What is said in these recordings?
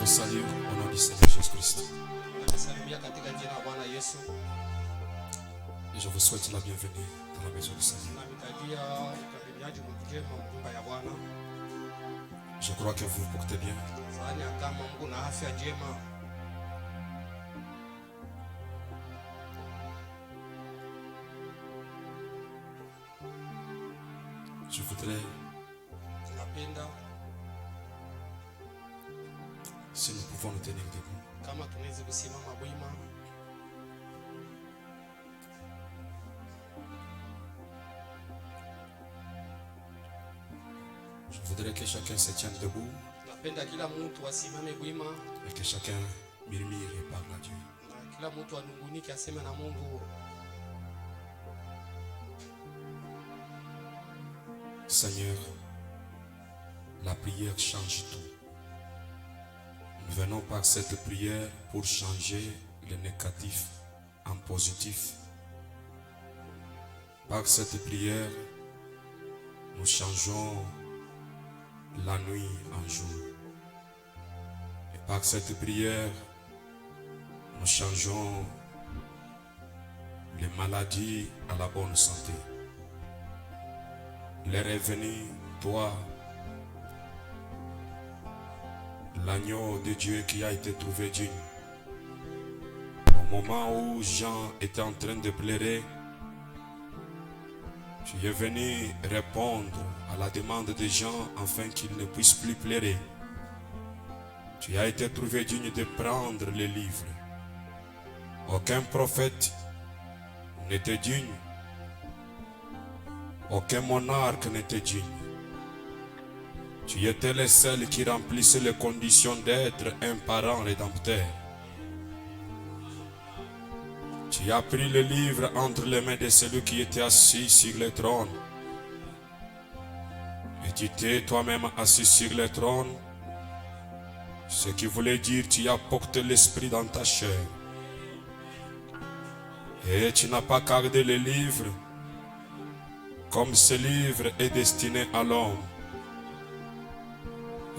salue au nom du Seigneur Jésus-Christ. Et je vous souhaite la bienvenue dans la maison du Seigneur. Je crois que vous vous portez bien. Je voudrais, si nous pouvons nous tenir debout. Je voudrais que chacun se tienne debout et que chacun murmure et parle à Dieu. Seigneur, la prière change tout. Nous venons par cette prière pour changer le négatif en positif. Par cette prière, nous changeons la nuit en jour. Et par cette prière, nous changeons les maladies à la bonne santé. L'heure est venue, toi, l'agneau de Dieu qui a été trouvé digne. Au moment où Jean était en train de pleurer, tu es venu répondre à la demande de Jean afin qu'il ne puisse plus pleurer. Tu as été trouvé digne de prendre les livres. Aucun prophète n'était digne. Aucun monarque n'était digne. Tu étais le seul qui remplissait les conditions d'être un parent rédempteur. Tu as pris le livre entre les mains de celui qui était assis sur le trône. Et tu t'es toi-même assis sur le trône. Ce qui voulait dire tu as porté l'esprit dans ta chair. Et tu n'as pas gardé le livre comme ce livre est destiné à l'homme.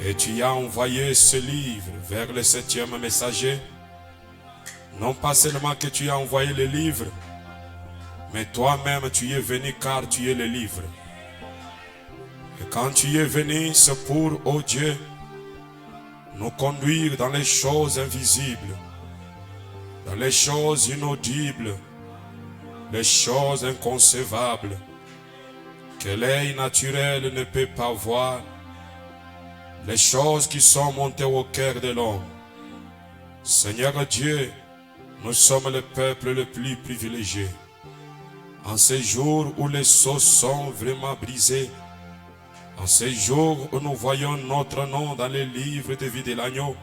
Et tu as envoyé ce livre vers le 7e messager. Non pas seulement que tu as envoyé le livre, mais toi-même tu es venu car tu es le livre. Et quand tu es venu, c'est pour, oh Dieu, nous conduire dans les choses invisibles, dans les choses inaudibles, les choses inconcevables, que l'œil naturel ne peut pas voir, les choses qui sont montées au cœur de l'homme. Seigneur Dieu, nous sommes le peuple le plus privilégié. En ces jours où les sceaux sont vraiment brisés, en ces jours où nous voyons notre nom dans les livres de vie de l'agneau,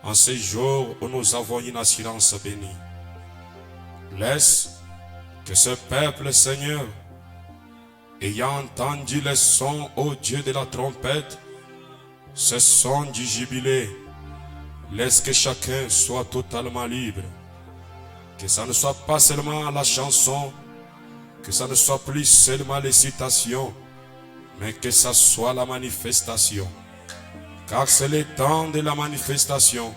en ces jours où nous avons une assurance bénie. Laisse que ce peuple, Seigneur, ayant entendu le son, ô Dieu, de la trompette, ce son du jubilé, laisse que chacun soit totalement libre. Que ça ne soit pas seulement la chanson, que ça ne soit plus seulement les citations, mais que ça soit la manifestation. Car c'est le temps de la manifestation.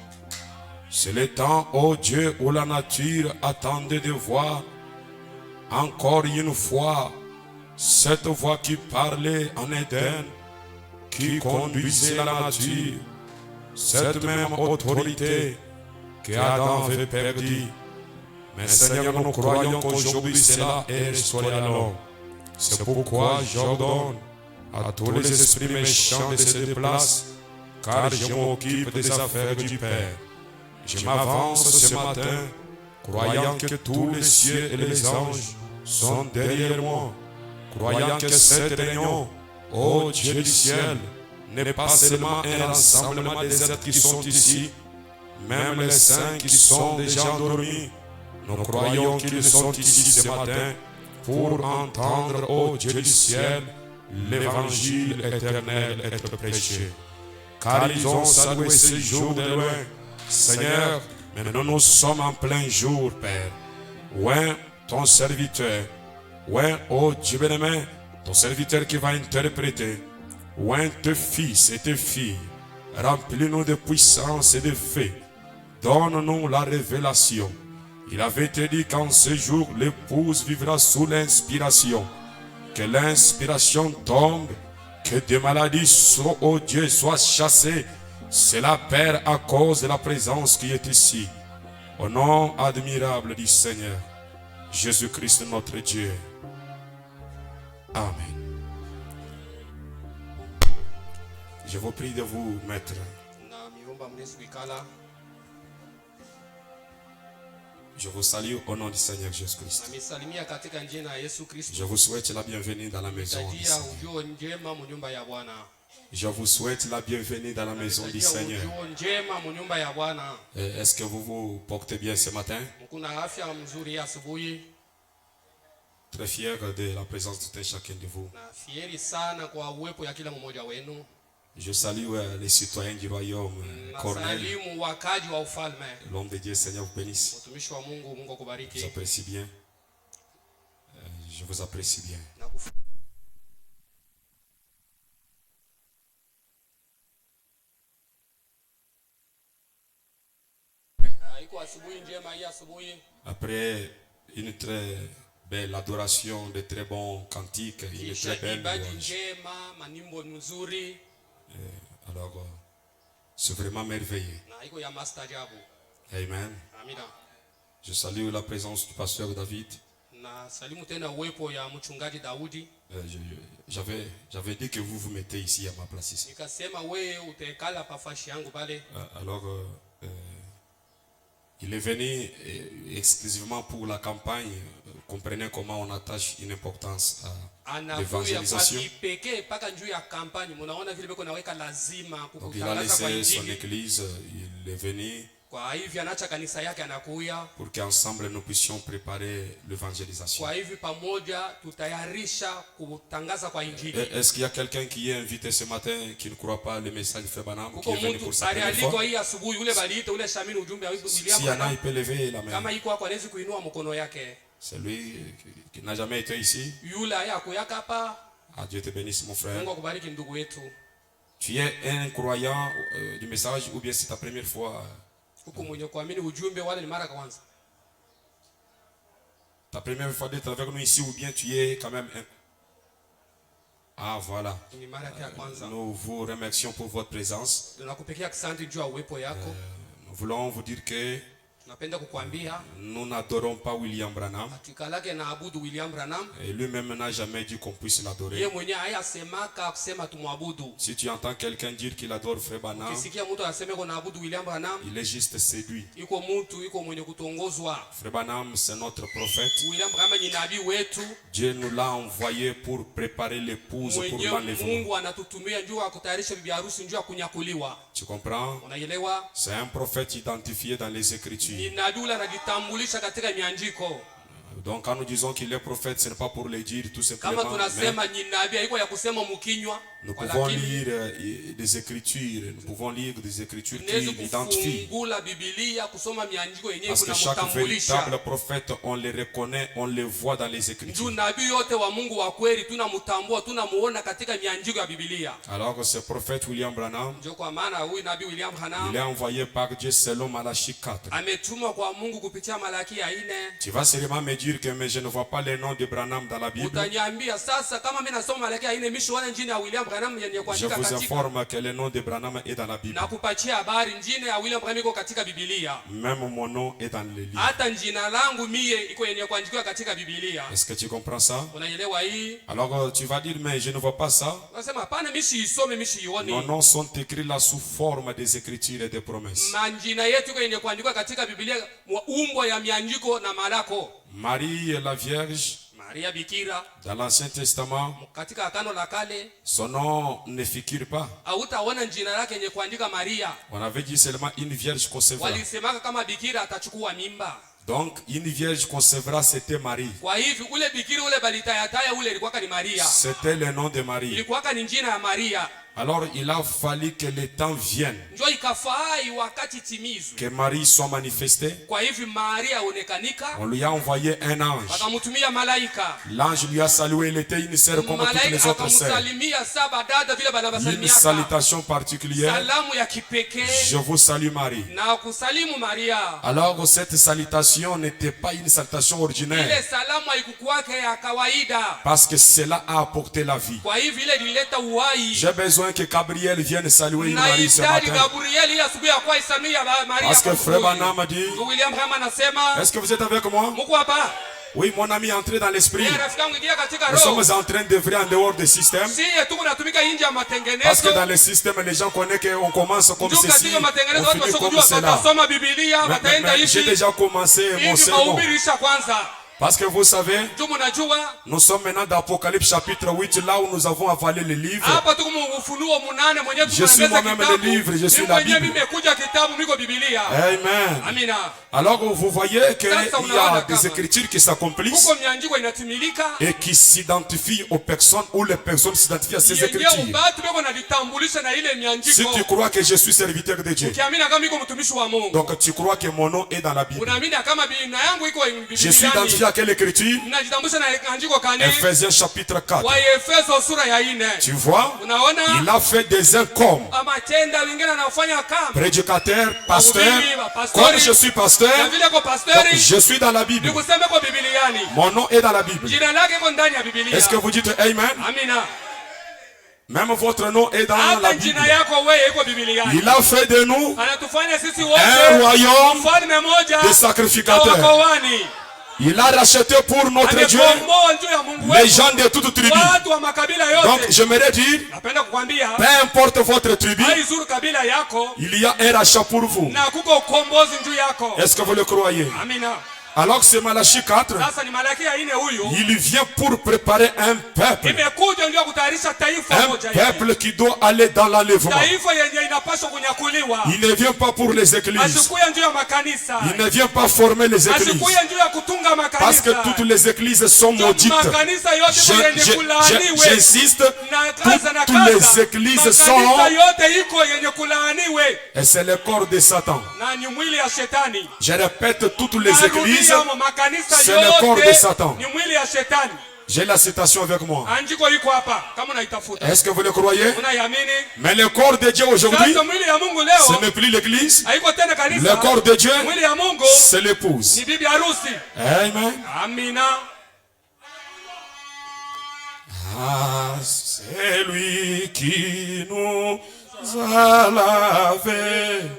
C'est le temps, ô Dieu, où la nature attendait de voir encore une fois cette voix qui parlait en Éden, qui conduisait la nature, cette même autorité que Adam avait perdue. Mais Seigneur, nous croyons qu'aujourd'hui cela est restauré à l'homme. C'est pourquoi j'ordonne à tous les esprits méchants de se déplacer, car je m'occupe des affaires du Père. Je m'avance ce matin, croyant que tous les cieux et les anges sont derrière moi, croyant que cette réunion, ô Dieu du ciel, n'est pas seulement un rassemblement des êtres qui sont ici, même les saints qui sont déjà endormis. Nous croyons qu'ils sont ici ce matin pour entendre, ô Dieu du ciel, l'évangile éternel être prêché. Car ils ont salué ce jour de loin. Seigneur, maintenant nous sommes en plein jour, Père. Ouais, ton serviteur. Ouais, ô Dieu bien-aimé, ton serviteur qui va interpréter. Ouais, tes fils et tes filles Remplis-nous de puissance et de feu. Donne-nous la révélation. Il avait été dit qu'en ce jour, l'épouse vivra sous l'inspiration. Que l'inspiration tombe, que des maladies, oh Dieu, soient chassées. C'est la paix à cause de la présence qui est ici. Au nom admirable du Seigneur, Jésus-Christ notre Dieu. Amen. Je vous prie de vous mettre. Je vous salue au nom du Seigneur Jésus-Christ. Je vous souhaite la bienvenue dans la maison du Seigneur. Je vous souhaite la bienvenue dans la maison du Seigneur. Est-ce que vous vous portez bien ce matin? Très fier de la présence de chacun de vous. Je salue les citoyens du royaume. Corneille, l'homme de Dieu, Seigneur vous bénisse. Je vous apprécie bien. Je vous apprécie bien. Après une très belle adoration, de très bons cantiques, une très belle louange. Alors, c'est vraiment merveilleux. Amen. Je salue la présence du pasteur David. J'avais dit que vous vous mettez ici à ma place ici. Alors, il est venu exclusivement pour la campagne. Comprenez comment on attache une importance à l'évangélisation. Donc il a laissé son église, il est venu pour qu'ensemble nous puissions préparer l'évangélisation. Est-ce qu'il y a quelqu'un qui est invité ce matin qui ne croit pas le message de Frère Branham, qui est venu pour sa première fois? S'il y en a, il peut lever la main. C'est lui qui n'a jamais été ici. Ah, Dieu te bénisse, mon frère. Tu es un croyant du message ou bien c'est ta première fois? Ta première fois d'être avec nous ici ou bien tu es quand même un... Ah, voilà. Nous vous remercions pour votre présence. Nous voulons vous dire que nous n'adorons pas William Branham. Et lui-même n'a jamais dit qu'on puisse l'adorer. Si tu entends quelqu'un dire qu'il adore Frère Branham, il est juste séduit. Frère Branham, c'est notre prophète. Dieu nous l'a envoyé pour préparer l'épouse pour l'enlèvement. Tu comprends? C'est un prophète identifié dans les Écritures. Donc quand nous disons qu'il est prophète, ce n'est pas pour le dire tout simplement. Nous pouvons lire des Écritures. Nous pouvons lire des Écritures qui l'identifient. Parce que chaque véritable prophète, on les reconnaît, on les voit dans les Écritures. Alors que ce prophète William Branham, il est envoyé par Dieu selon Malachie 4. Tu vas seulement me dire que mais je ne vois pas le nom de Branham dans la Bible. Je vous informe que le nom de Branham est dans la Bible. Même mon nom est dans le livre. Est-ce que tu comprends ça? Alors tu vas dire mais je ne vois pas ça. Nos noms sont écrits là sous forme des Écritures et des promesses. Marie la Vierge, dans l'Ancien Testament, son nom ne figure pas. On avait dit seulement une vierge concevra. Donc une vierge concevra, c'était Marie. C'était le nom de Marie. Alors il a fallu que le temps vienne, que Marie soit manifestée. On lui a envoyé un ange. L'ange lui a salué, il était une sœur comme toutes les autres sœurs. Une salutation particulière. Je vous salue Marie. Alors cette salutation n'était pas une salutation ordinaire, parce que cela a apporté la vie. J'ai besoin que Gabriel vienne saluer une Marie ce matin. Parce que Frère Branham a dit, est-ce que vous êtes avec moi? Oui, mon ami est entré dans l'esprit. Nous sommes en train d'œuvrer en dehors du système. Parce que dans le système, les gens connaissent qu'on commence comme ceci, on finit comme cela. Mais j'ai déjà commencé mon sermon. Parce que vous savez, nous sommes maintenant dans l'Apocalypse chapitre 8, là où nous avons avalé le livre. Je suis moi-même le livre, je suis la Bible. Amen. Alors vous voyez qu'il y a des écritures qui s'accomplissent et qui s'identifient aux personnes, ou les personnes s'identifient à ces écritures. Si tu crois que je suis serviteur de Dieu, donc tu crois que mon nom est dans la Bible. Je suis identifié à quelle écriture? Ephésiens chapitre 4. Tu vois, il a fait des uns comme prédicateur, pasteur. Comme je suis pasteur, donc je suis dans la Bible. Mon nom est dans la Bible. Est-ce que vous dites Amen? Même votre nom est dans la Bible. Il a fait de nous un royaume de sacrificateurs. Il a racheté pour notre Dieu les gens de toutes tribus. Donc j'aimerais dire, peu importe votre tribu, il y a un rachat pour vous. Est-ce que vous le croyez? Alors c'est Malachie 4, il vient pour préparer un peuple. Un peuple qui doit aller dans l'enlèvement. Il ne vient pas pour les églises. Il ne vient pas former les églises. Parce que toutes les églises sont maudites. J'insiste, toutes les églises sont... Et c'est le corps de Satan. Je répète, toutes les églises, c'est le corps de Satan. J'ai la citation avec moi. Est-ce que vous le croyez? Mais le corps de Dieu aujourd'hui, ce n'est plus l'église. Le corps de Dieu, c'est l'épouse. Amen. Ah, c'est lui qui nous a lavés,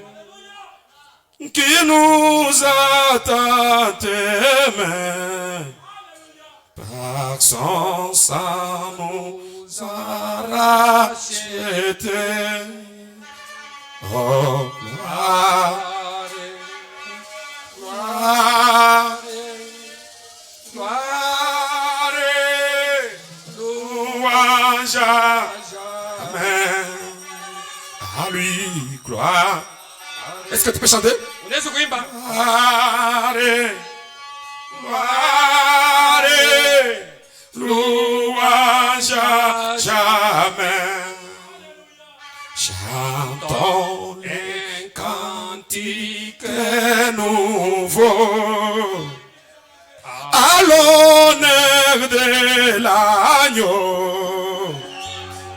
qui nous a tant aimés. Par son sang nous a rachetés. Oh, gloire, gloire, gloire, louange, amen. À lui, gloire. Est-ce que tu peux chanter? Gloire, gloire, louange jamais. Chantons un cantique nouveau à l'honneur de l'agneau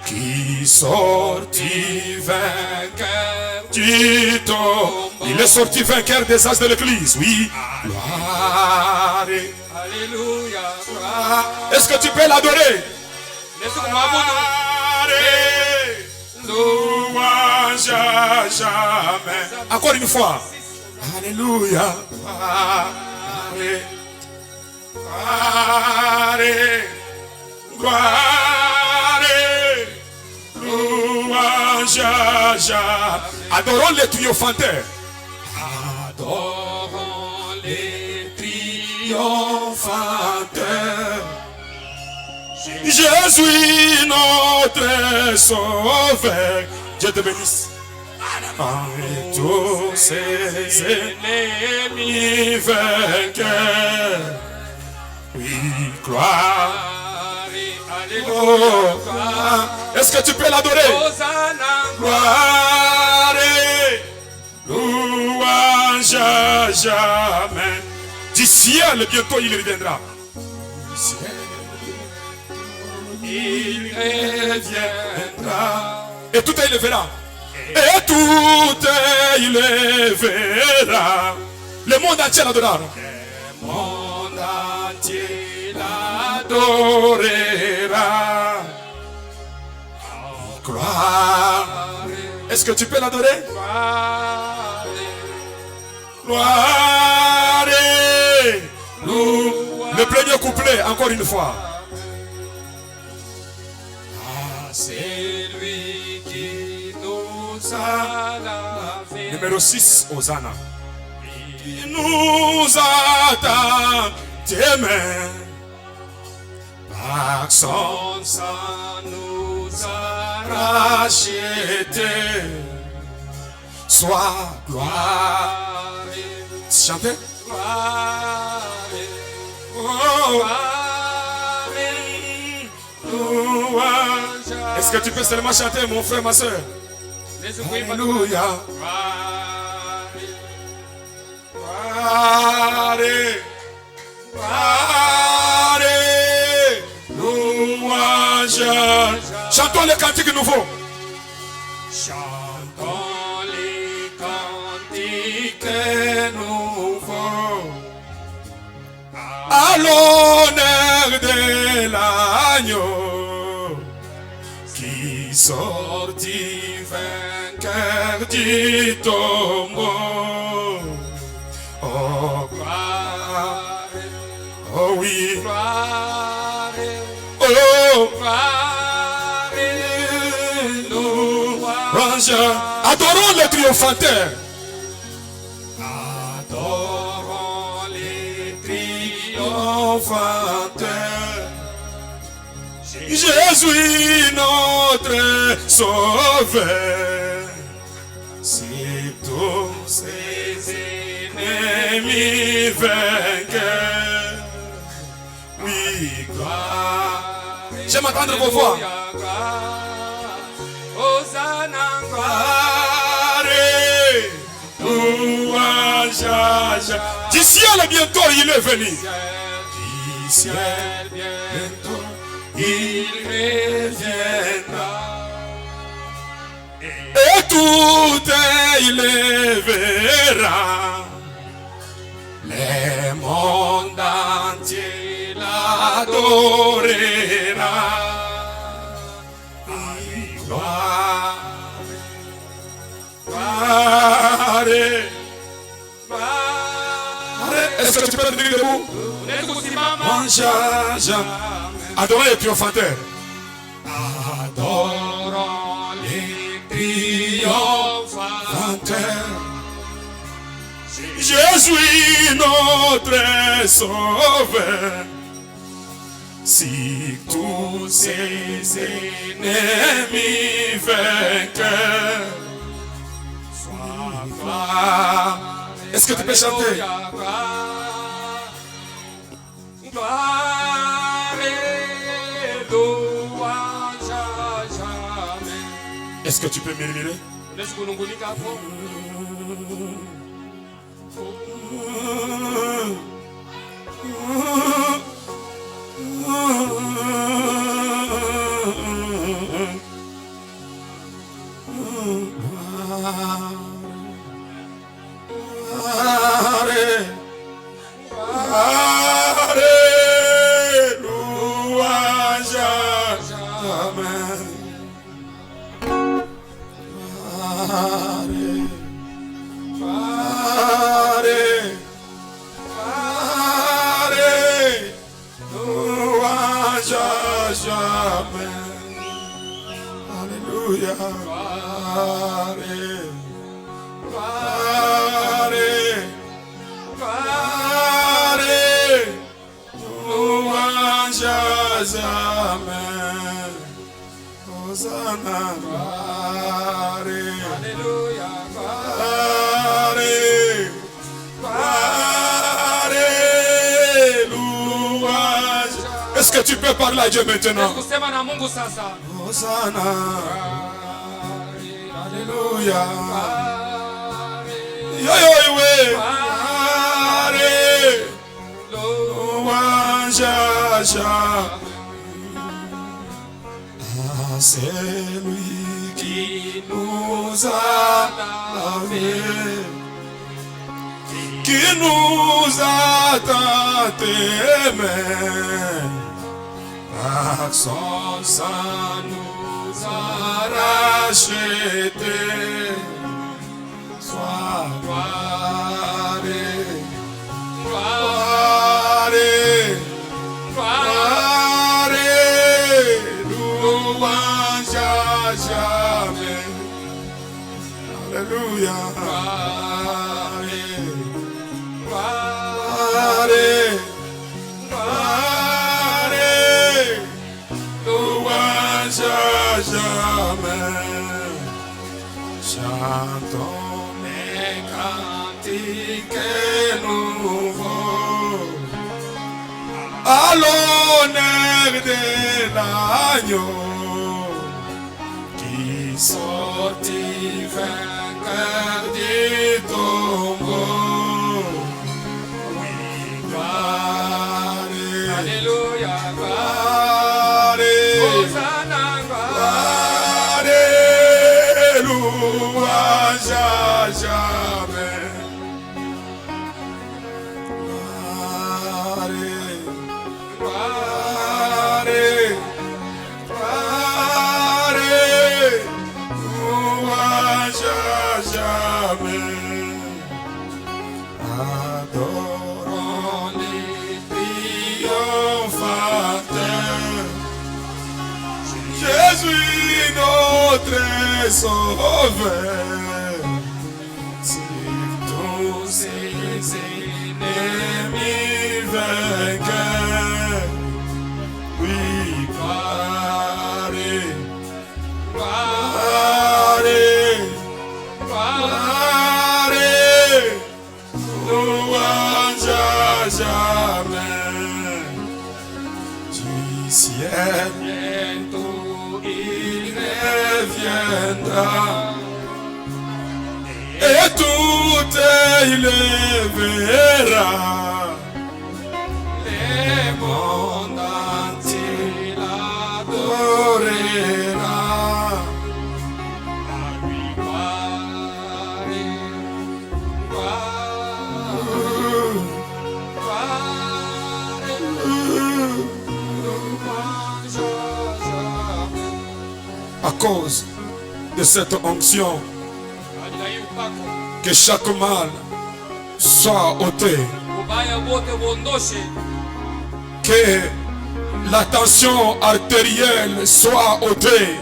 qui sortit vainqueur du tombeau. Il est sorti vainqueur des âges de l'église. Oui. Gloire. Alléluia. Est-ce que tu peux l'adorer? Louange jamais. Encore une fois. Alléluia. Gloire. Louange jamais. Adorons les triomphanteurs. Adorons les triomphateurs. Jésus notre sauveur. Dieu te bénisse. Et tous ses ennemis vainqueurs. Oui, gloire. Oh, est-ce que tu peux l'adorer? Gloire et louange à jamais. Du ciel, bientôt il reviendra. Du ciel, il reviendra. Et tout il le verra. Et tout il le verra. Le monde entier l'adorera. Le monde entier l'adorera. Gloire. Est-ce que tu peux l'adorer? Gloire. Le premier couplet, encore une fois. Ah, c'est lui qui nous a lavé. Numéro 6, Hosanna. Qui nous a dans tes mains. Par son sang nous a rachetés. Sois gloire. Chantez. Oh. Est-ce que tu peux seulement chanter, mon frère, ma soeur? Alléluia. Chantons les cantiques nouveaux. Chantons les cantiques nouveaux. À l'honneur de l'agneau qui sortit vainqueur du tombeau. Oh, gloire. Oh oui. Gloire. Oh, gloire. Louange. Adorons le triomphateur. Adorons les triomphanteurs. Jésus notre sauveur. Si tous ses ennemis vainqueurs. Oui, gloire. J'aime entendre vos voix. Hosanna, gloire, louange. Du ciel bientôt il est venu. Du ciel bientôt il reviendra. Et tout il verra. Le monde entier l'adorera. Gloire, gloire, gloire. Est-ce que tu peux te dire debout? Adorons les triomphateurs. Adorons les triomphateurs. Jésus notre sauveur. Si tous ses ennemis vainqueurs. Sois gloire. Est-ce que tu peux chanter? Gloire et louange à jamais. Est-ce que tu peux murmurer? Alléluia. Louange à jamais. Hosanna. Alléluia. Est-ce que tu peux parler à Dieu maintenant? kusema na Mungu sasa. Hosanna. Alléluia. Yo yo yo. C'est lui qui nous a lavés, qui nous a tant aimés. Par son sang nous a rachetés. Sois gloire, gloire, gloire, louange à jamais. Alléluia. Gloire, gloire, louange à jamais. Chantons les cantiques nouveaux à l'honneur de l'agneau qui sortit vainqueur du tombeau. Oui, gloire, Alléluia. gloire, Hosanna, gloire, louange à jamais. Gloire, louange à jamais. Adorons les triomphateurs. Jésus notre sauveur. Sur tous ses ennemis vainqueurs. Oui, gloire, gloire, gloire, louange à jamais. Du ciel, bientôt il reviendra. Et tout il verra. Les mondes entiers l'adorera. À lui gloire, gloire, à cause de cette onction, que chaque mal soit ôté, que la tension artérielle soit ôtée,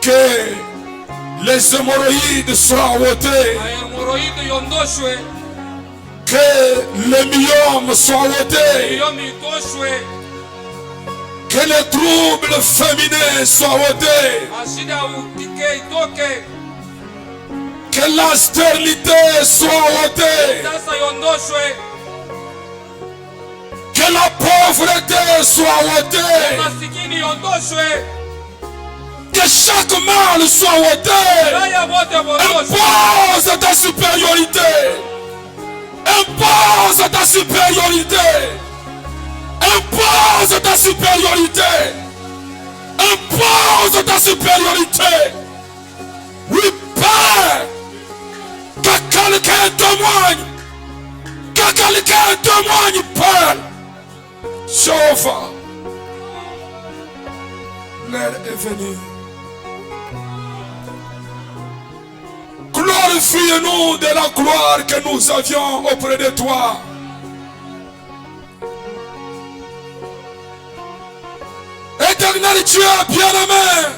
que les hémorroïdes soient ôtées, que les myomes soient ôtés, que les troubles féminins soient ôtés, que la stérilité soit ôtée, que la pauvreté soit ôtée, que chaque mal soit ôté. Impose ta supériorité, impose ta supériorité, impose ta supériorité, impose ta supériorité. Oui, Père, que quelqu'un témoigne, que quelqu'un témoigne, Père. Jéhovah, l'heure est venue. Glorifie-nous de la gloire que nous avions auprès de toi. Éternel Dieu bien-aimé,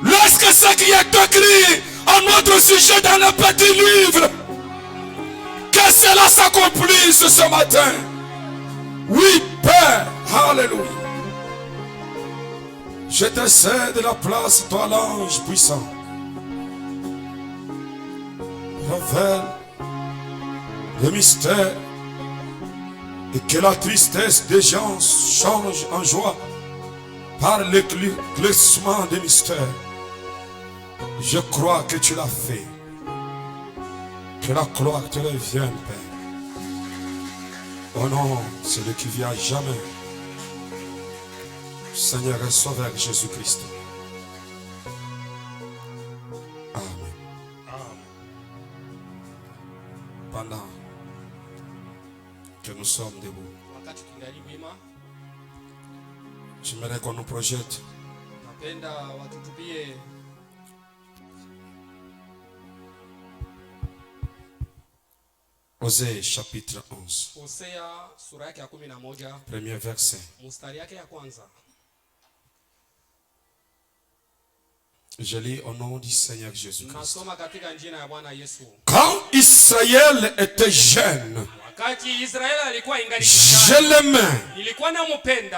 lorsque ce qui est écrit à notre sujet dans le petit livre, que cela s'accomplisse ce matin. Oui, Père, alléluia. Je te cède la place, toi l'ange puissant. Révèle le mystère et que la tristesse des gens change en joie par l'éclaircissement des mystères. Je crois que tu l'as fait. Que la gloire te revienne, Père. Oh non, celui qui vit à jamais. Seigneur et Sauveur Jésus-Christ. Amen. Pendant que nous sommes debout, j'aimerais qu'on nous projette Osée chapitre 11. Premier verset. Je lis au nom du Seigneur Jésus-Christ. Quand Israël était jeune, je l'aimais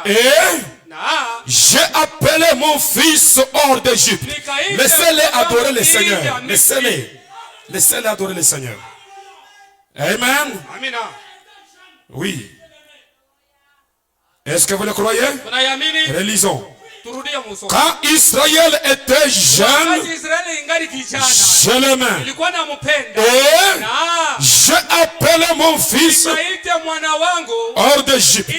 et j'ai appelé mon fils hors d'Égypte. Laissez-les adorer le Seigneur. Laissez-les adorer le Seigneur. Amen. Oui. Est-ce que vous le croyez? Relisons. Quand Israël était jeune, je l'aimais et j'ai appelé mon fils hors d'Égypte.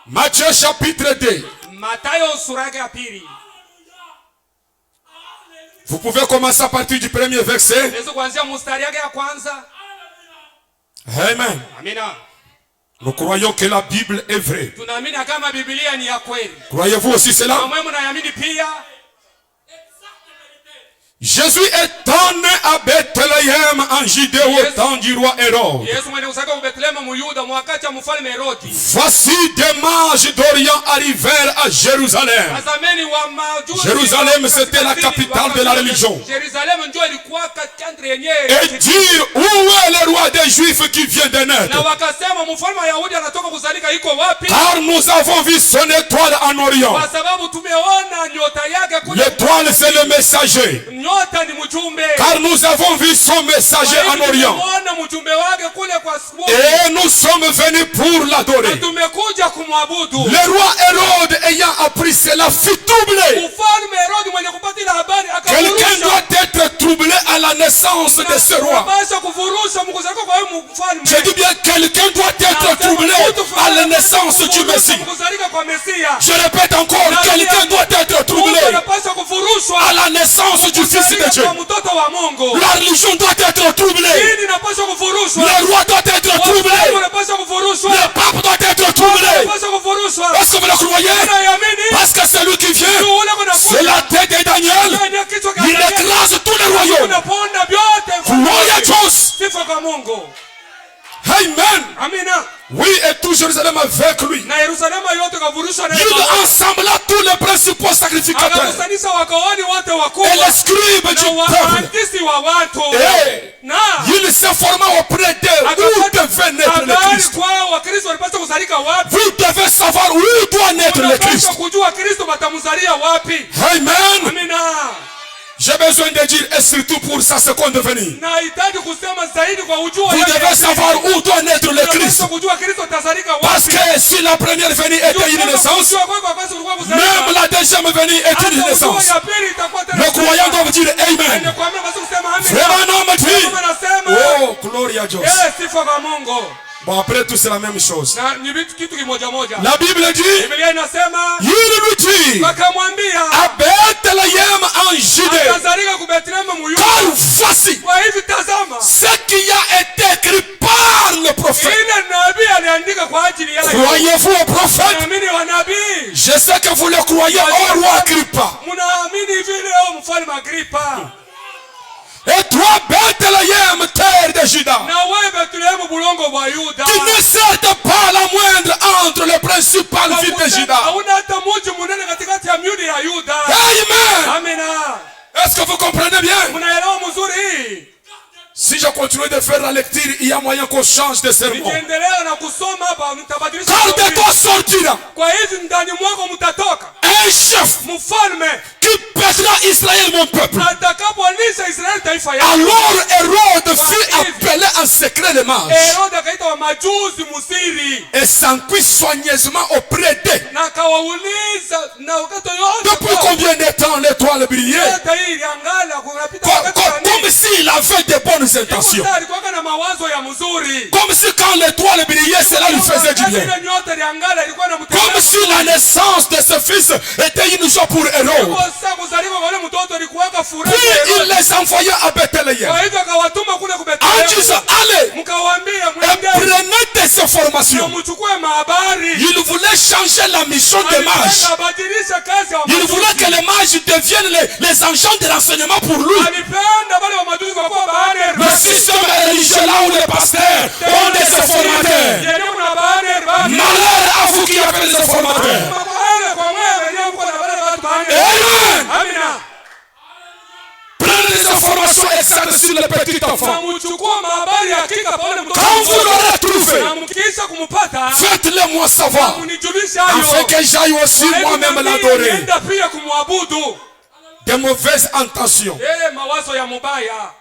Matthieu chapitre 2. Vous pouvez commencer à partir du premier verset. Amen. Nous croyons que la Bible est vraie. Croyez-vous aussi cela? Jésus est né à Bethléem en Judée au temps du roi Hérode. Voici des mages d'Orient arrivèrent à Jérusalem. Jérusalem, c'était la capitale de la religion. Et dire, où est le roi des Juifs qui vient de naître? Car nous avons vu son étoile en Orient. L'étoile, c'est le messager. Car nous avons vu son messager en Orient. Et nous sommes venus pour l'adorer. Le roi Hérode ayant appris cela fut troublé. Quelqu'un doit être troublé à la naissance de ce roi. Je dis bien, quelqu'un doit être troublé à la naissance du Messie. Je répète encore, quelqu'un doit être troublé à la naissance du Fils de Dieu. La religion doit être troublée. Le roi doit être troublé. Le pape doit être troublé. Est-ce que vous le croyez? Parce que celui qui vient, c'est la tête de Daniel. Il écrase tous les royaumes. Gloire Dieu. Amen. Oui, et tout Jérusalem avec lui. Il ensembla tous les principaux sacrificateurs et les scribes du peuple. Et il se forma auprès d'eux où devait naître le Christ. Vous devez savoir où doit naître le Christ. Amen. J'ai besoin de dire, et surtout pour sa seconde venue, vous devez savoir où doit naître le Christ. Parce que si la première venue était une naissance, même la deuxième venue est une naissance. Le croyant doit dire Amen. Vraiment non, me dit. Oh, gloria a Dieu. Bon, après tout, c'est la même chose. La Bible dit, il lui dit, à Bethléem en Judée, car voici ce qui a été écrit par le prophète. Croyez-vous au prophète? Je sais que vous le croyez au roi Agrippa. Et toi, Bethléem, terre de Juda, tu ne cèdes pas la moindre entre les principales villes de Juda. Amen. Est-ce que vous comprenez bien? Si je continue de faire la lecture, il y a moyen qu'on change de sermon. Nikiendelea na kusoma hapa mtabadilisha. Car de toi sortira Kwa hizi ndani mwako mtatoka un chef mfalme qui pèsera Israël mon peuple. atakapolisha Israeli taifa yake. Alors Hérode fut appelé en secret les mages Herode akaita wa majuzi musiri et s'enquit soigneusement auprès d'eux. na kawauliza na wakati yote Depuis combien de temps l'étoile brillait? hata hii iliangala kunapita wakati Comme s'il avait de bonnes intentions. alikuwa na mawazo ya mzuri. Comme si quand l'étoile brillait, cela lui faisait du bien. Ile nyota iliangala ilikuwa na Comme si la naissance de ce fils était une joie pour Hérode. sasa kuzaliwa wale mtoto ilikuwa furaha. Puis il les envoya à Bethléem Kwa hivyo akawatuma kule en Bethlehem. disant allez Mkawaambia et mwende prenez des informations. mchukue mahabari. Il voulait changer la mission des mages. Abadilisha kazi ya Il voulait que les mages deviennent les agents de renseignement pour lui. alipenda wale wa majuzi kwa kuwa bahari. Le système religieux là où les pasteurs ont des informateurs. Yeye kuna bahari. Malheur à vous qui avez des informateurs. Amen. Amina. Prenez des informations exactes sur les petits enfants. Mchukua mahabari hakika kwa wale mtoto. Quand vous l'aurez trouvé, Na mkisha kumpata faites-le moi savoir, mnijulishe hayo. afin que j'aille aussi moi-même l'adorer. Nenda pia kumwabudu. Des mauvaises intentions, Mawazo ya mubaya.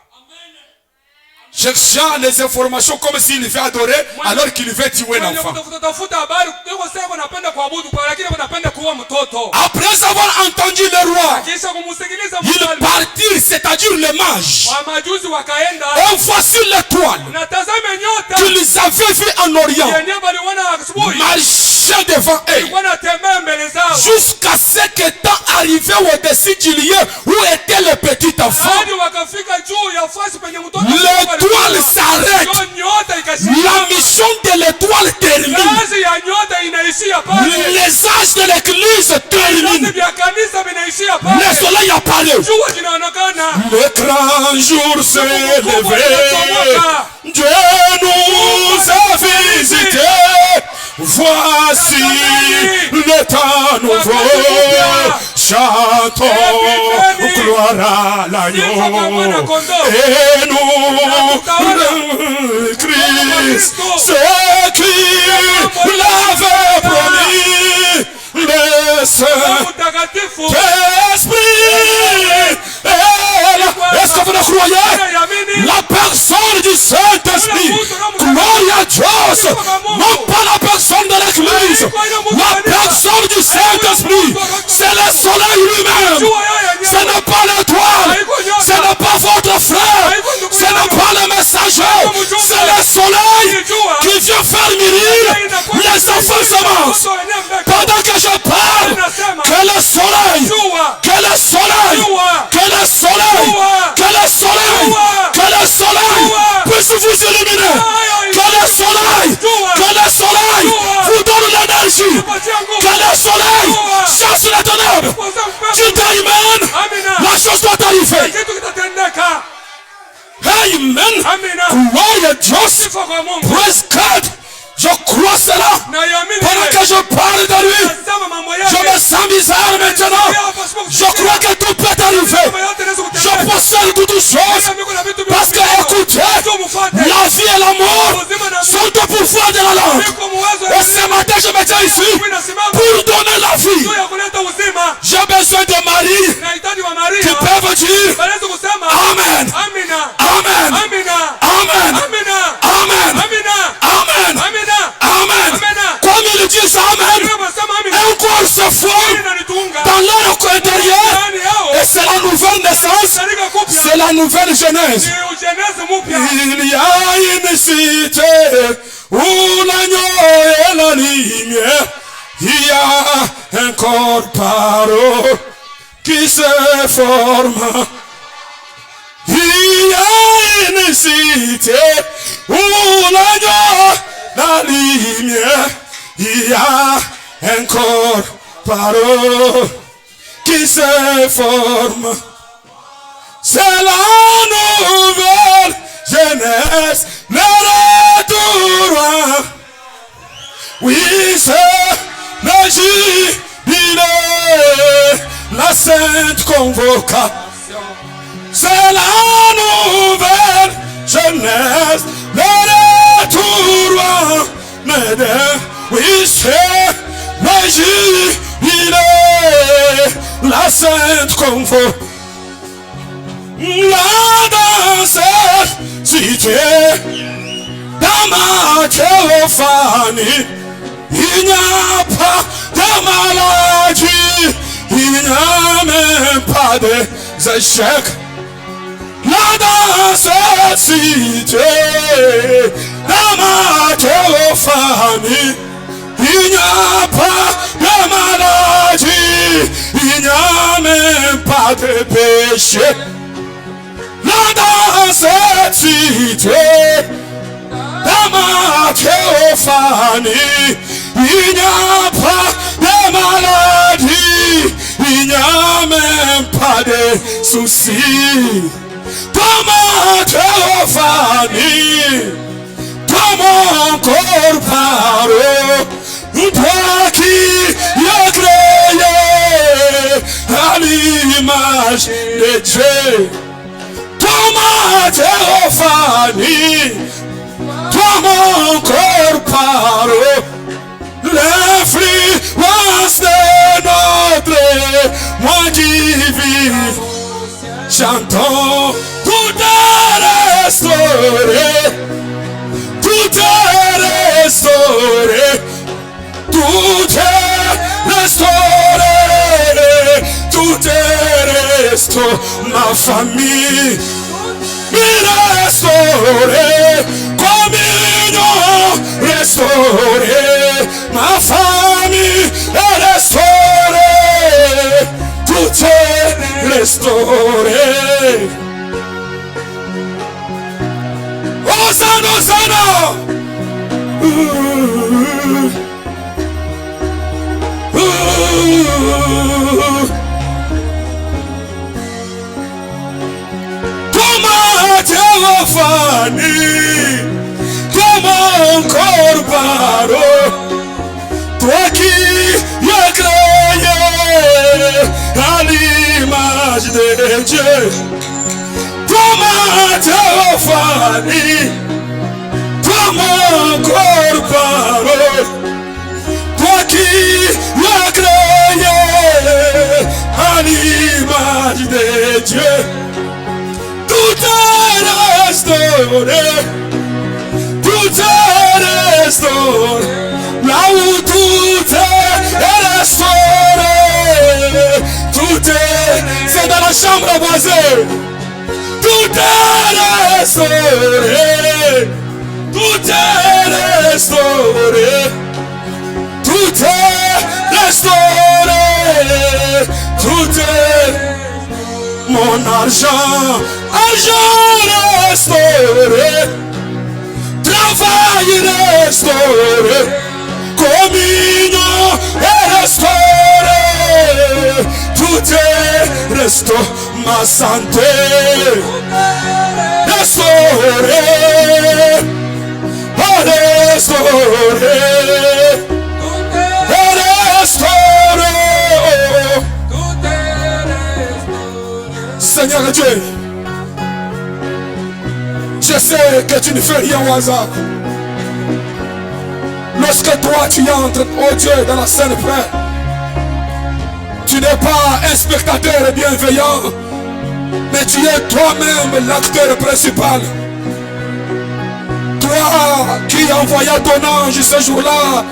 cherchant les informations comme s'il veut adorer alors qu'il veut tuer l'enfant. Tafuta habari yuko sasa anapenda kuabudu kwa lakini anapenda kuua mtoto. Après avoir entendu le roi, Kisha kumsikiliza ils mfalme. partirent, c'est-à-dire les mages. Wa majuzi wakaenda. Et voici l'étoile Na tazame nyota. qu'ils avaient vue en Orient Yenyewe waliona asubuhi. marcher devant eux Wanatembea mbele zao. jusqu'à ce qu'étant arrivé au-dessus du lieu où était le petit enfant, Hadi wakafika juu ya fasi penye mtoto. l'étoile s'arrête. Nyota La ikasimama. mission de l'étoile termine. Kazi ya nyota inaishia pale. Les âges de l'église terminent. Kazi vya kanisa vinaishia Le pale. soleil apparaît. Jua linaonekana. Le grand jour s'est levé. Dieu nous a visités. Voici le temps nouveau. Chantons gloire à l'agneau. Et nous, le Christ, ce qui l'avait promis. Le Saint-Esprit est là. Est-ce que vous le croyez? La personne du Saint-Esprit. Gloire à Dieu. Non pas la personne de l'église. La personne du Saint-Esprit. C'est le soleil lui-même. Ce n'est pas l'étoile. Ce n'est pas votre frère. Ce n'est pas le messager. C'est le soleil qui vient faire mûrir les enfants semences. Pendant que je parle, que le soleil, que le soleil, que le soleil, que le soleil, que le soleil puisse vous illuminer. Que le soleil vous donne l'énergie. Que le soleil chasse les ténèbres. Tu dis amen. La chose doit arriver. Amen. Gloire à Dieu. Praise God. Je crois cela. Pendant que je parle de lui, je me sens bizarre maintenant. Je crois que tout peut arriver. Je possède toutes choses. Parce que écoutez, la vie et la mort sont au pouvoir de la langue. Et ce matin, je me tiens ici pour donner la vie. J'ai besoin de Marie qui peuvent dire Amen. Amen. Amen. Amen. Amen. Amen. Comme ils disent Amen, un corps se forme dans leur intérieur. Et c'est la nouvelle naissance. C'est la nouvelle Genèse. Il y a une cité où l'agneau est la lumière. Il y a un corps parole qui se forme. Il y a une cité où l'agneau la lumière, il y a un corps parole qui se forme. C'est la nouvelle jeunesse, le retour. Oui, c'est le jubilé, la sainte convocation. C'est la nouvelle jeunesse. moment qu'on veut. Là dans cette cité, dans ma théophanie, il n'y a pas de maladie, il n'y a même pas d'échec. Là dans cette cité, dans ma théophanie, il n'y a pas de maladie, il n'y a même pas de péché. Là dans cette cité, dans ma théophanie, il n'y a pas de maladie, il n'y a même pas de soucis. Dans ma théophanie, dans mon corps parole, toi qui l'as créé à l'image de Dieu. Dans ma théophanie, dans mon corps parole, l'influence de notre moi qui vis. Chantons, tout est restauré, tout est restauré, tout est restauré, tout est restauré, ma famille est restaurée, communion restaurée, ma famille est restaurée, tout est restauré. Hosanna, Hosanna. Comment théophanie, comment corps paro, toi qui l'as créé à l'image de Dieu. Comment théophanie, comment corps paro, toi qui l'as créé à l'image de Dieu. Tout est restauré, tout est restauré, là où tout est restauré, tout est, c'est dans la chambre voisine, tout est restauré, tout est restauré, tout est restauré, tout est mon argent, argent restauré, travail restauré, communion restauré, tout est restauré, ma santé restauré, restauré, restauré. Seigneur Dieu, je sais que tu ne fais rien au hasard. Lorsque toi tu entres, oh Dieu, dans la scène frère, tu n'es pas un spectateur bienveillant, mais tu es toi-même l'acteur principal. Toi qui envoya ton ange ce jour-là,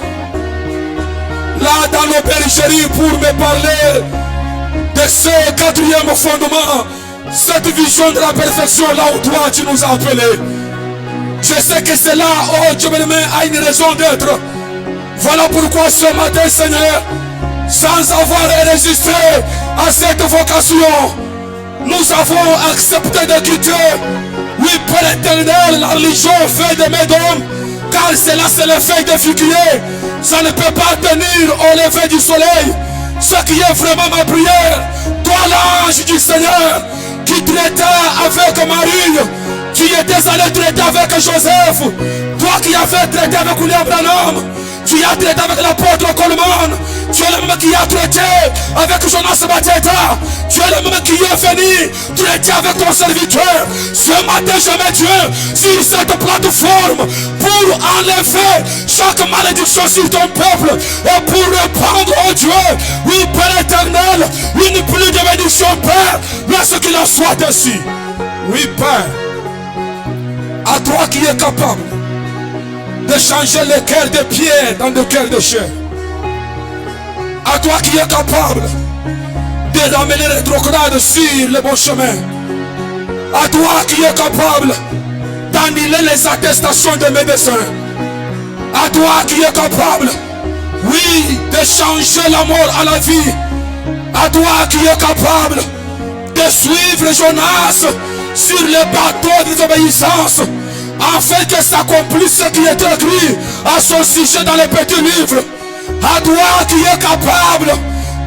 là dans nos périphéries pour me parler de ce quatrième fondement, cette vision de la perfection, là où toi tu nous as appelés. Je sais que c'est là, oh Dieu me a une raison d'être. Voilà pourquoi ce matin, Seigneur, sans avoir résisté à cette vocation, nous avons accepté de quitter, oui, Père éternel, la religion faite de mes d'hommes, car cela c'est le fait de figuier. Ça ne peut pas tenir au lever du soleil. Ce qui est vraiment ma prière, toi l'ange du Seigneur, qui traitait avec Marie, qui était allé traiter avec Joseph, toi qui avais traité avec William Branham, Tu as traité avec l'apôtre Coleman. Tu es le même qui a traité avec Jonas Mateta. Tu es le même qui est venu traiter avec ton serviteur. Ce matin, je mets Dieu sur cette plateforme pour enlever chaque malédiction sur ton peuple et pour répandre, oh Dieu, oui, Père éternel, une pluie de bénédiction, Père, lorsqu'il en soit ainsi. Oui, Père, à toi qui es capable de changer les cœurs de pierre dans des cœurs de chair. À toi qui es capable de ramener les rétrogrades sur le bon chemin. À toi qui es capable d'annuler les attestations des médecins. À toi qui es capable, oui, de changer la mort à la vie. À toi qui es capable de suivre Jonas sur le bateau de désobéissance, afin que s'accomplisse ce qui est écrit à son sujet dans les petits livres. À toi qui es capable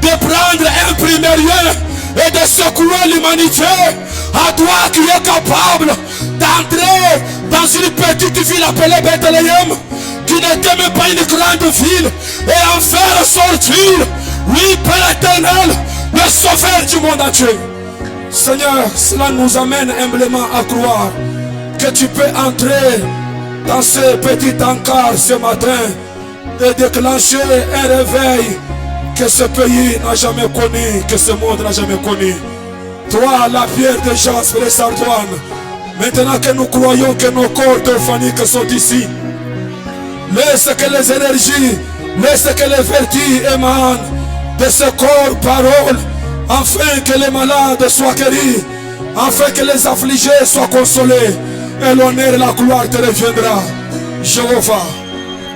de prendre un primérien et de secouer l'humanité. À toi qui es capable d'entrer dans une petite ville appelée Bethléem, qui n'était même pas une grande ville, et en faire sortir, oui, Père éternel, le sauveur du monde entier. Seigneur, cela nous amène humblement à croire que tu peux entrer dans ce petit encart ce matin et déclencher un réveil que ce pays n'a jamais connu, que ce monde n'a jamais connu. Toi, la pierre de jaspe et sardoine, maintenant que nous croyons que nos corps téléphoniques sont ici, laisse que les énergies, laisse que les vertus émanent de ce corps parole, afin que les malades soient guéris, afin que les affligés soient consolés, et l'honneur et la gloire te reviendra. Jéhovah,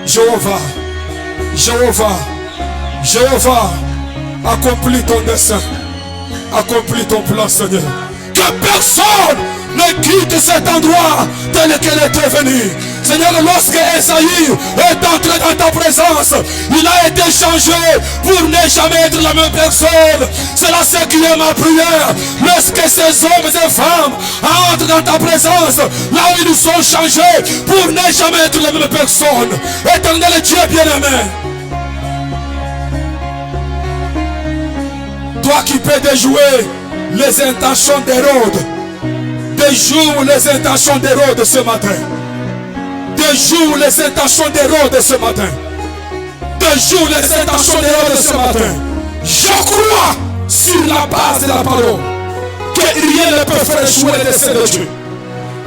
Jéhovah, Jéhovah, Jéhovah, accomplis ton dessein, accomplis ton plan, Seigneur. Que personne ne quitte cet endroit tel qu'il était venu. Seigneur, lorsque Esaïe est entré dans ta présence, il a été changé pour ne jamais être la même personne. C'est là ce qui est ma prière. Lorsque ces hommes et femmes entrent dans ta présence, là où ils sont changés pour ne jamais être la même personne. Éternel Dieu bien-aimé, toi qui peux déjouer les intentions d'Hérode, déjoue les intentions d'Hérode ce matin. Déjoue les intentions d'Hérode ce matin. Déjoue les intentions d'Hérode ce matin. Je crois sur la base de la parole que rien ne peut faire échouer les desseins de Dieu.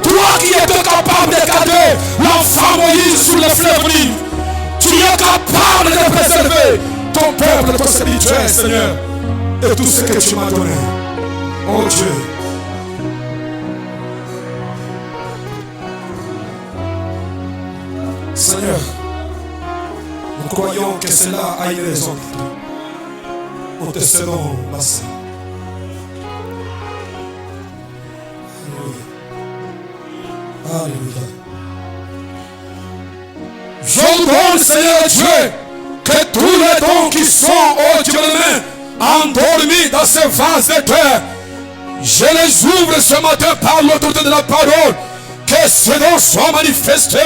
Toi qui étais capable de garder l'enfant Moïse sous le fleuve Nil, tu es capable de préserver ton peuple, ton serviteur, Seigneur, et tout ce que tu m'as donné. Oh Dieu. Seigneur, nous croyons que cela a une raison. Nous te cédons la salle. Alléluia. Alléluia. J'ordonne, Seigneur Dieu, que tous les dons qui sont, oh Dieu main, endormis dans ce vase de terre, je les ouvre ce matin par l'autorité de la parole, que ces dons soient manifestés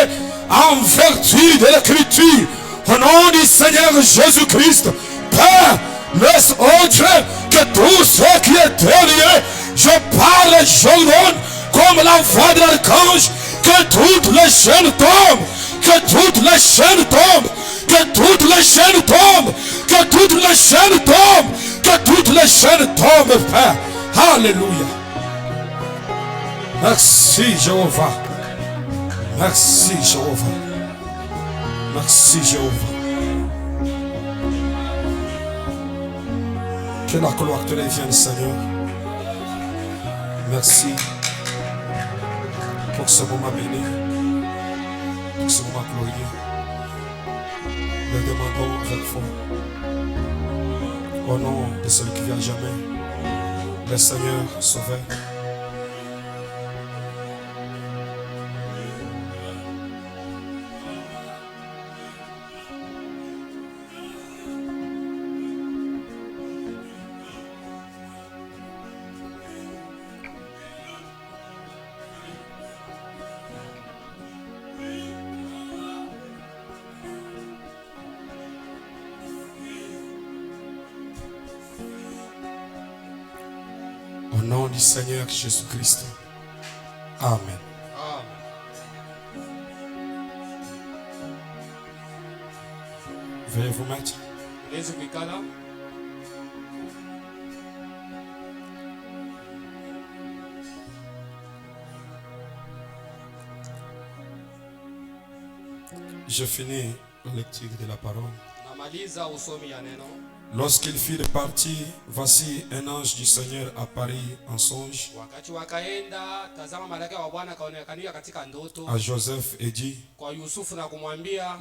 en vertu de l'écriture, au nom du Seigneur Jésus-Christ. Père, laisse, oh Dieu, que tout ce qui est derrière, je parle, j'ordonne, comme la voix de l'archange, que toutes les chaînes tombent, que toutes les chaînes tombent, que toutes les chaînes tombent, que toutes les chaînes tombent, que toutes les chaînes tombent, Père. Alléluia. Merci, Jéhovah. Merci, Jéhovah. Merci, Jéhovah. Que la gloire te revienne, Seigneur. Merci pour ce moment béni, pour ce moment glorieux. Le demandons avec foi. Au nom de celui qui vient jamais, le Seigneur Sauveur. nom du Seigneur Jésus-Christ. Amen. Veuillez vous mettre. Je finis la lecture de la parole. Lorsqu'ils furent partis, voici un ange du Seigneur apparut en songe à Joseph et dit: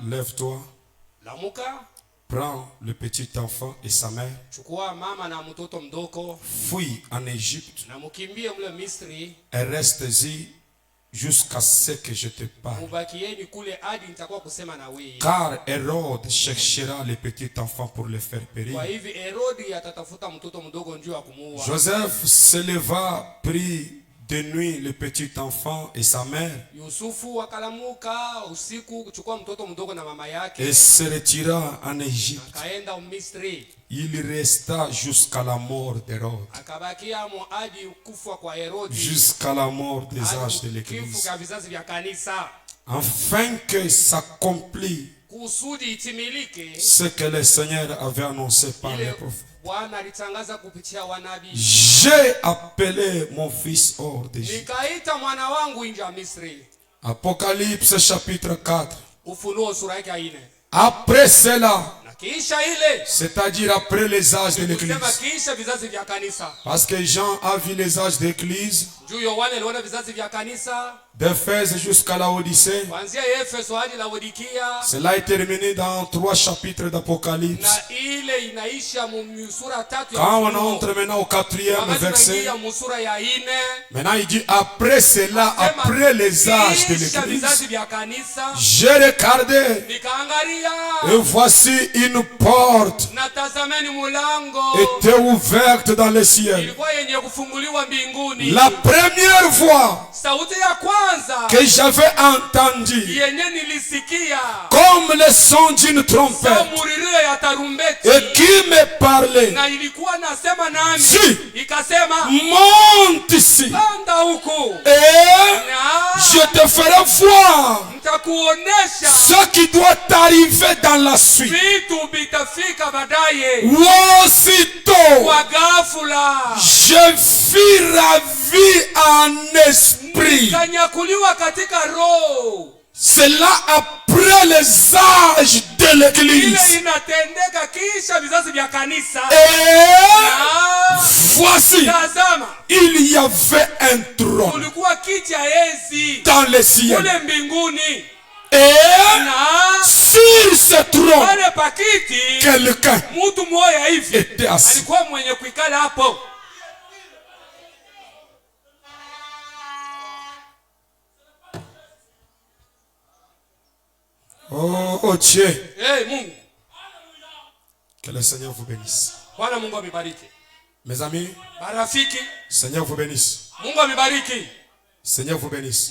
lève-toi, prends le petit enfant et sa mère, fuis en Égypte et reste-y jusqu'à ce que je te parle. Car Hérode cherchera le petit enfant pour le faire périr. Joseph se leva, prit de nuit le petit enfant et sa mère et se retira en Égypte. Il resta jusqu'à la mort d'Hérode, jusqu'à la mort des âges de l'Église, afin que s'accomplisse ce que le Seigneur avait annoncé par les prophètes. J'ai appelé mon fils hors d'Égypte. Apocalypse chapitre 4. Après cela, c'est-à-dire après les âges de l'Église, parce que Jean a vu les âges de l'Église d'Éphèse jusqu'à la Odyssée. Cela est terminé dans 3 chapitres d'Apocalypse. Quand on entre maintenant au 4e verset, maintenant il dit: après cela, après les âges de l'Église, j'ai regardé et voici une porte était ouverte dans le ciel. La première fois que j'avais entendu comme le son d'une trompette et qui me parlait dit: monte ici et je te ferai voir ce qui doit arriver dans la suite. Aussitôt je fus ravi en esprit. Cela après les âges de l'Église. Et voici, il y avait un trône dans le ciel. Et sur ce trône, quelqu'un était assis. Oh Dieu. Que le Seigneur vous bénisse. Mes amis, Seigneur vous bénisse. Seigneur vous bénisse.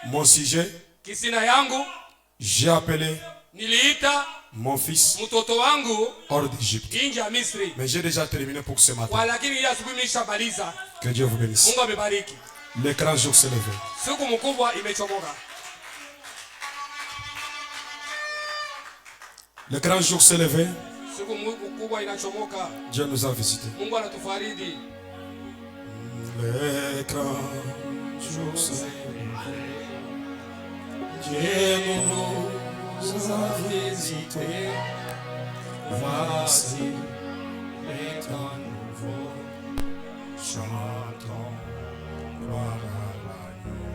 Mon sujet, j'ai appelé mon fils hors d'Égypte. Mais j'ai déjà terminé pour ce matin. Que Dieu vous bénisse. Le grand jour s'est levé. Le grand jour s'est levé. Dieu nous a visités. Le grand jour s'est levé. Dieu nous a visités. Voici les temps nouveaux. Chantons gloire à l'agneau.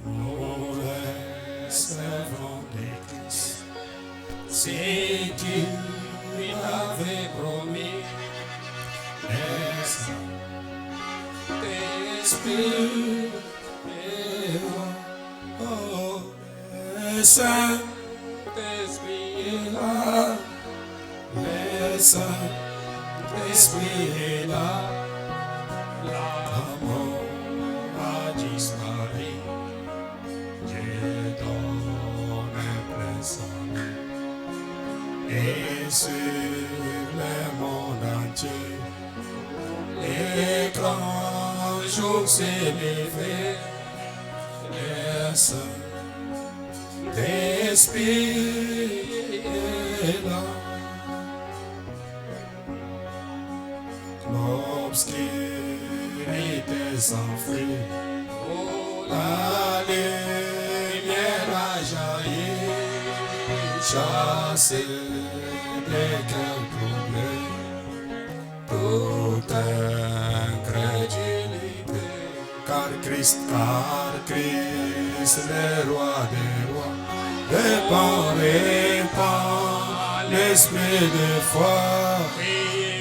Nous recevons des Christ. C'est qui lui avait promis. L'Esprit est là. Oh, le Saint-Esprit est là. Le Saint-Esprit est là. La mort a disparu. Dieu donne un plein salut. Et sur le monde entier, les grands jours s'élever, les saints d'esprit est là. L'obscurité s'enfuit, la lumière a jailli, chasser les cœurs troublés, toute incrédulité. Car Christ, le roi des rois, répand l'esprit de foi,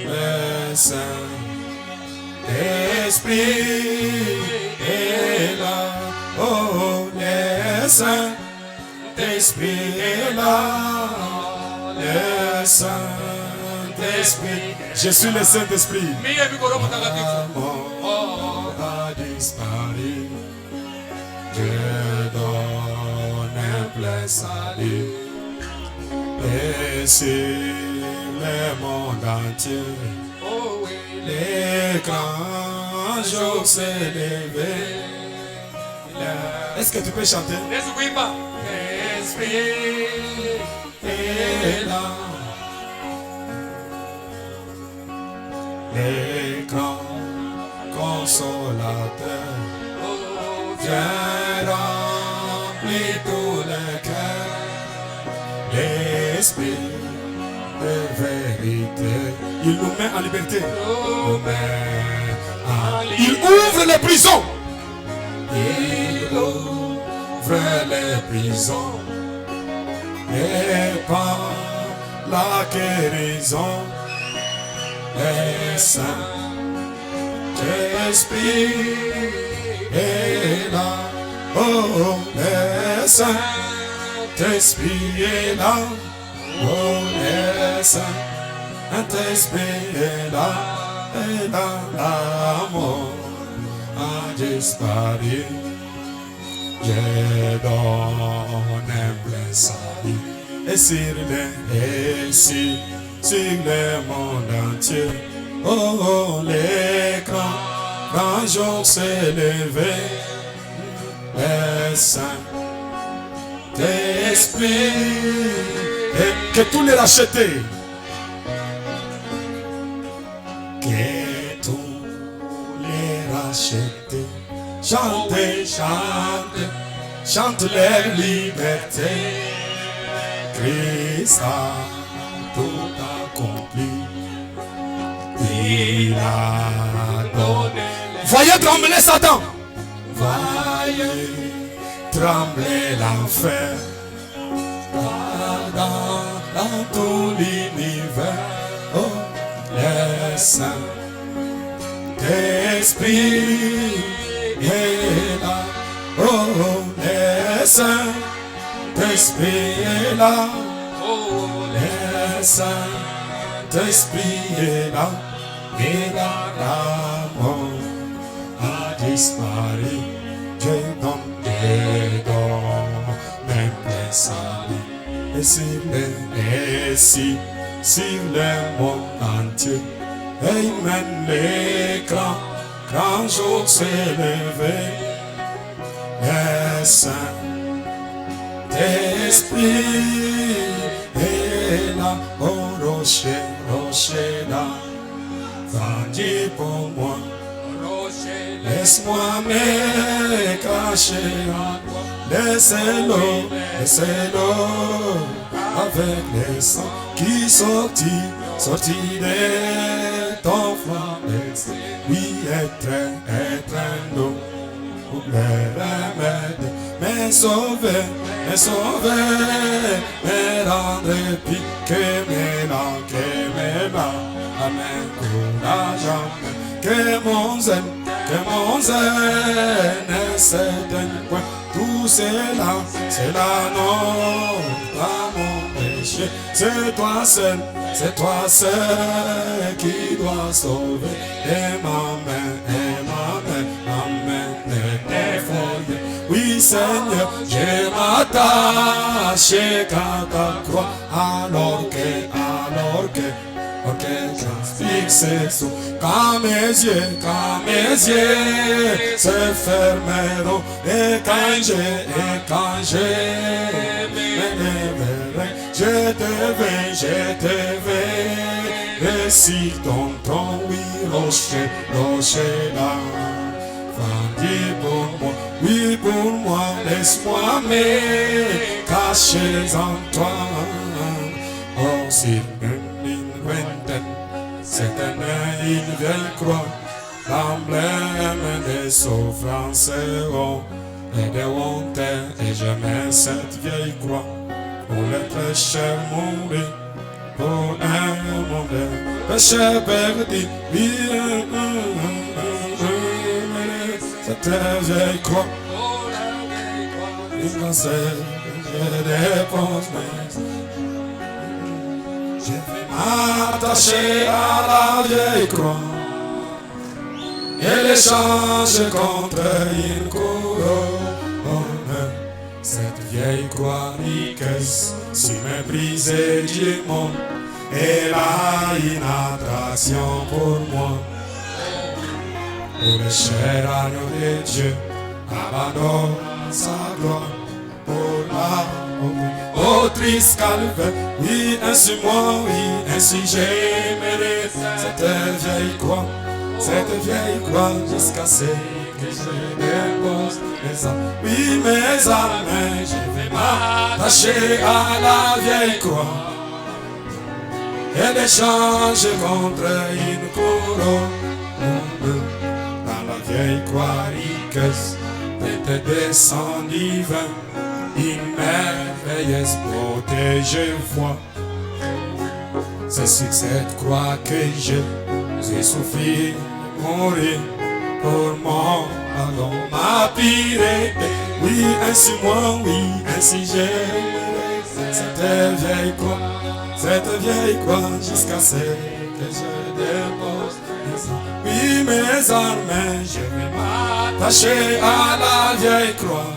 le Saint-Esprit est là. Oh, le Saint-Esprit est là, le Saint-Esprit. Je suis le Saint-Esprit. La mort a disparu, Dieu donne un plein salut. Et sur le monde entier, les grands jours s'est levé. Est-ce que tu peux chanter? L'Esprit est là. Les grands consolateurs viennent remplir tout le cœur. L'Esprit de vérité, il nous met en liberté. Il ouvre les prisons. Il ouvre les prisons et par la guérison, le Saint-Esprit est là. Oh, le Saint-Esprit est là. Oh, le Saint-Esprit est là. Et là, la mort a disparu. Je donne un plein salut. Et sur le monde entier, oh, les grands jours s'est levé. Le Saint-Esprit, et que tous les rachetés, que tous les rachetés, chantez, chantez, chante leur liberté. Christ a tout accompli. Il a donné. Voyez trembler Satan. Voyez trembler l'enfer. Dans tout l'univers. Oh, le Saint-Esprit est là. Oh, le Saint-Esprit est là. Oh, le Saint-Esprit est là. Et là, la mort a disparu. Dieu donne même plein salut. Et sur le monde entier, Amen, les grands jours s'est levé. Le Saint-Esprit est là. Oh, rocher, rocher là, vendier pour moi. Laisse-moi me cacher à toi. Laissez-le avec les sangs qui sortit de ton flanc. Oui, étreindre pour le remède, me sauver, me rendre piqué, me là, amen, courage, que mon zen ne s'éteigne point. Tout c'est là non, pas mon péché. C'est toi seul qui dois sauver. Et ma main, oui Seigneur, je m'attache qu'à ta croix. Alors que fixé sur quand mes yeux se fermeront et quand je me lèverai, je te verrai sur ton trône, oui, rocher là. Oui pour moi, laisse-moi me cacher en toi. Oh, s'il une lointaine, c'est une vieille croix, l'emblème des souffrances et des hontes, et je mets cette vieille croix pour les péchés mourir, pour un monde péché perdu. Oui, cette vieille croix, une pensée, je dépose je vais m'attacher à la vieille croix et l'échange contre une couronne. Cette vieille croix riquesse, si méprisée du monde, elle a une attraction pour moi. Pour le cher agneau de Dieu, abandonne sa gloire pour la oh triste calvaire, oui, ainsi moi, oui, ainsi j'aimerais cette vieille croix, jusqu'à ce que je dépose mes âmes. Oui, mes âmes, je vais m'attacher à la vieille croix et l'échange contre une couronne. Dans la vieille croix riqueuse, de tes descend divin, une merveilleuse beauté je vois. C'est sur cette croix que j'ai souffert mourir pour mon pardon, ma pire. Oui, ainsi moi, oui, ainsi j'aimerais cette vieille croix jusqu'à ce que je dépose mes armes. Oui, mes armes, je vais m'attacher à la vieille croix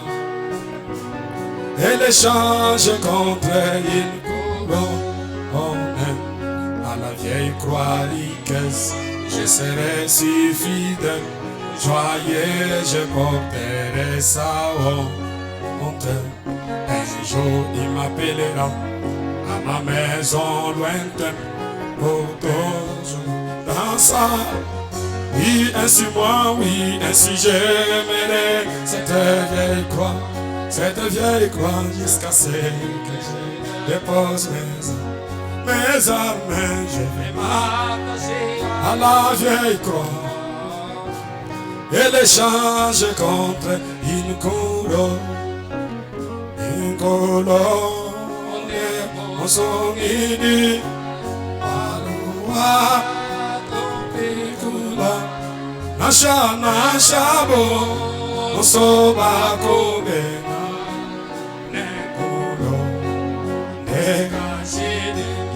et l'échange contre une couronne. À la vieille croix riqueuse, je serai si fidèle, joyeux, je porterai sa honte. Un jour il m'appellera à ma maison lointaine pour toujours dans sa. Oui, ainsi moi, oui, ainsi j'aimerai cette vieille croix jusqu'à ce que je dépose mes armes, je vais m'attacher à la vieille croix et l'échange contre une couronne, on s'en dit, aloha, topikula, nasha bo, on s'en va combien.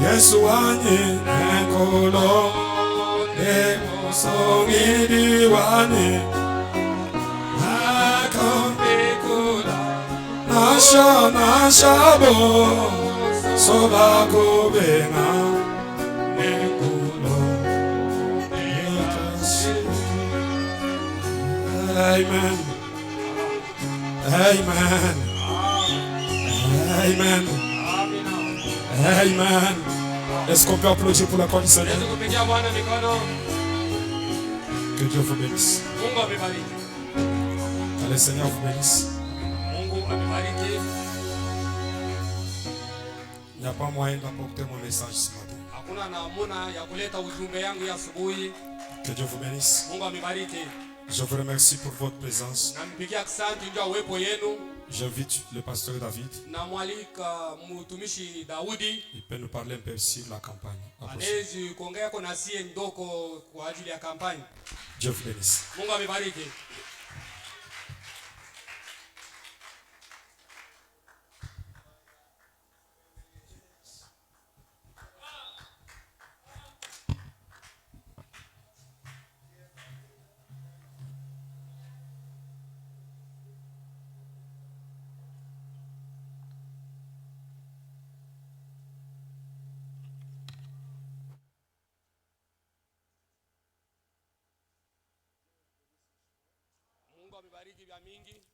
Yesu wanye nekolo songidi wanye akombekula nasha bo soba kobenga nekolo nekasi. Amen. Amen. Amen. Amen. Est-ce qu'on peut applaudir pour la croix du Seigneur? Que Dieu vous bénisse. Que le Seigneur vous bénisse. Il n'y a pas moyen d'apporter mon message ce matin. Que Dieu vous bénisse. Je vous remercie pour votre présence. J'invite le pasteur David. Il peut nous parler un peu sur la campagne. Dieu vous bénisse.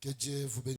Que Dieu vous bénisse.